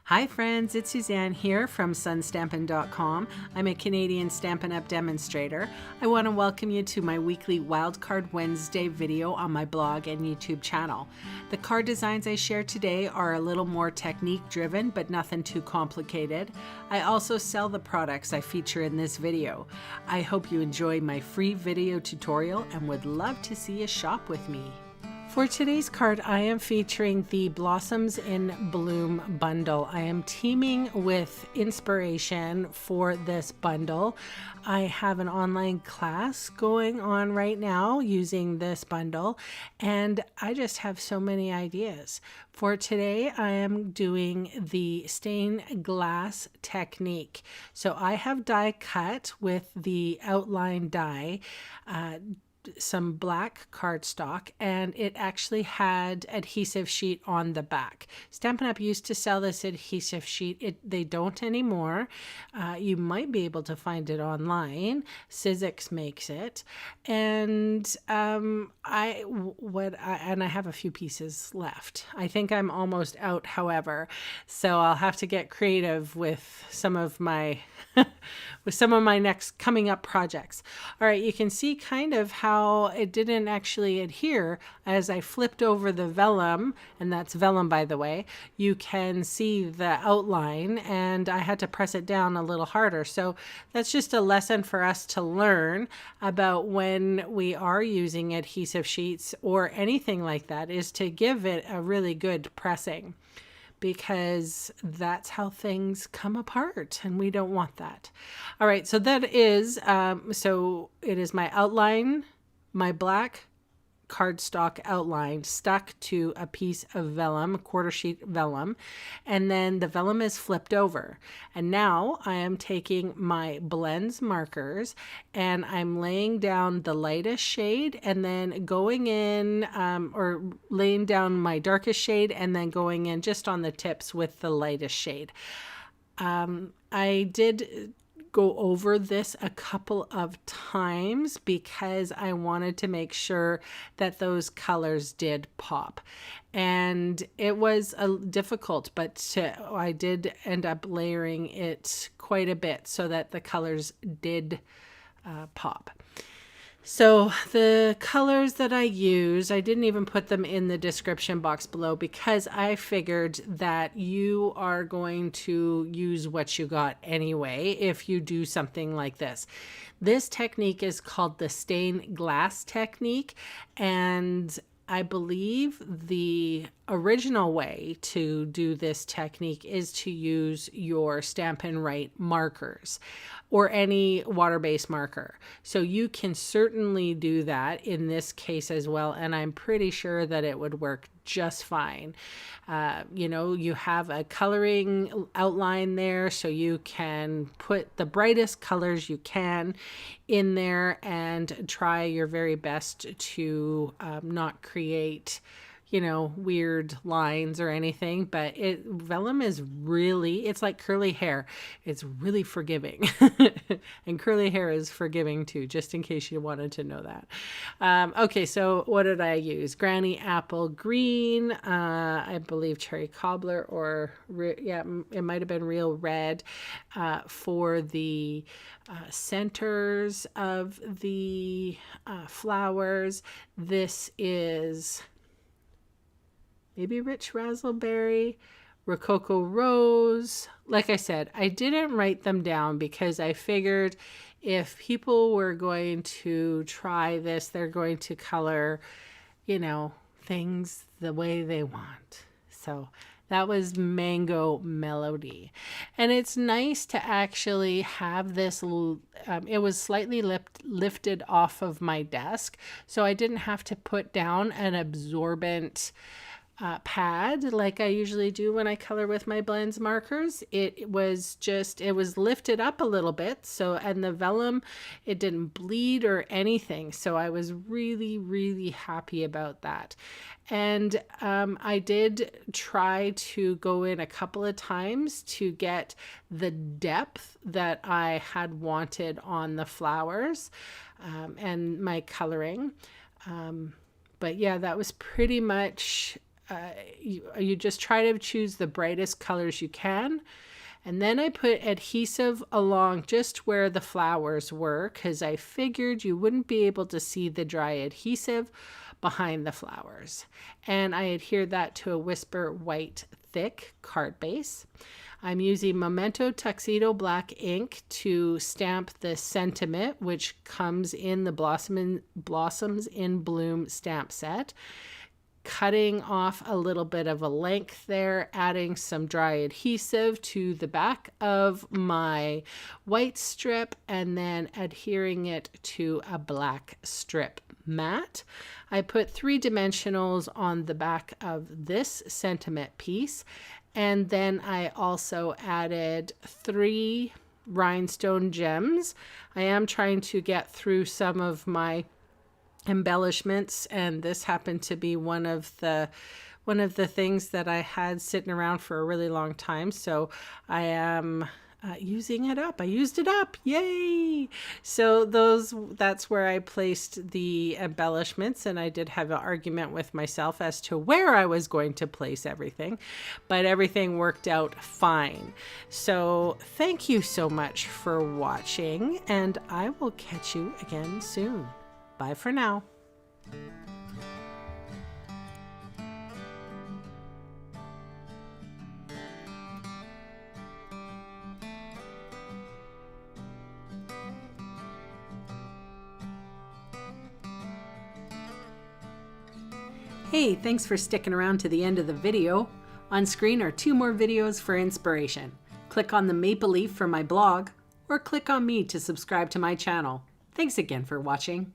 Hi friends, it's Suzanne here from sunstampin.com. I'm a Canadian Stampin' Up! Demonstrator. I want to welcome you to my weekly Wildcard Wednesday video on my blog and YouTube channel. The card designs I share today are a little more technique driven, but nothing too complicated. I also sell the products I feature in this video. I hope you enjoy my free video tutorial and would love to see you shop with me. For today's card, I am featuring the Blossoms in Bloom bundle. I am teaming with Inspiration for this bundle. I have an online class going on right now using this bundle, and I just have so many ideas. For today, I am doing the stained glass technique. So I have die cut with the outline die, some black cardstock, and it actually had adhesive sheet on the back. Stampin' Up! Used to sell this adhesive sheet. They don't anymore. You might be able to find it online. Sizzix makes it, and I have a few pieces left. I think I'm almost out, however, so I'll have to get creative with some of my next coming up projects. All right, you can see kind of how it didn't actually adhere as I flipped over the vellum, and that's vellum, by the way. You can see the outline, and I had to press it down a little harder. So that's just a lesson for us to learn about when we are using adhesive sheets or anything like that, is to give it a really good pressing, because that's how things come apart, and we don't want that. All right, so that is, so it is my outline, my black cardstock outline stuck to a piece of vellum, quarter sheet vellum, and then the vellum is flipped over. And now I am taking my blends markers and I'm laying down the lightest shade and then going in, or laying down my darkest shade and then going in just on the tips with the lightest shade. I did go over this a couple of times because I wanted to make sure that those colors did pop, and it was difficult, but I did end up layering it quite a bit so that the colors did pop. So the colors that I use, I didn't even put them in the description box below because I figured that you are going to use what you got anyway if you do something like this. This technique is called the stained glass technique, and I believe the original way to do this technique is to use your Stampin' Write markers or any water-based marker. So you can certainly do that in this case as well, and I'm pretty sure that it would work just fine. You have a coloring outline there, so you can put the brightest colors you can in there and try your very best to not create weird lines or anything, but vellum is really, it's like curly hair. It's really forgiving. And curly hair is forgiving too, just in case you wanted to know that. Okay, so what did I use? Granny Apple Green, I believe Cherry Cobbler, or yeah, it might have been Real Red for the centers of the flowers. This is maybe Rich Razzleberry, Rococo Rose. Like I said, I didn't write them down because I figured if people were going to try this, they're going to color, things the way they want. So that was Mango Melody. And it's nice to actually have this, it was slightly lifted off of my desk, so I didn't have to put down an absorbent pad like I usually do when I color with my blends markers. It was lifted up a little bit, so, and the vellum, it didn't bleed or anything, so I was really, really happy about that. And I did try to go in a couple of times to get the depth that I had wanted on the flowers and my coloring. But yeah, that was pretty much you just try to choose the brightest colors you can. And then I put adhesive along just where the flowers were, because I figured you wouldn't be able to see the dry adhesive behind the flowers. And I adhered that to a Whisper White thick card base. I'm using Memento Tuxedo Black ink to stamp the sentiment, which comes in the Blossoms in Bloom stamp set. Cutting off a little bit of a length there, adding some dry adhesive to the back of my white strip, and then adhering it to a black strip mat. I put 3 dimensionals on the back of this sentiment piece, and then I also added 3 rhinestone gems. I am trying to get through some of my embellishments, and this happened to be one of the things that I had sitting around for a really long time, so I am using it up. I used it up, yay! So that's where I placed the embellishments, and I did have an argument with myself as to where I was going to place everything, but everything worked out fine. So thank you so much for watching, and I will catch you again soon. Bye for now. Hey, thanks for sticking around to the end of the video. On screen are 2 more videos for inspiration. Click on the maple leaf for my blog, or click on me to subscribe to my channel. Thanks again for watching.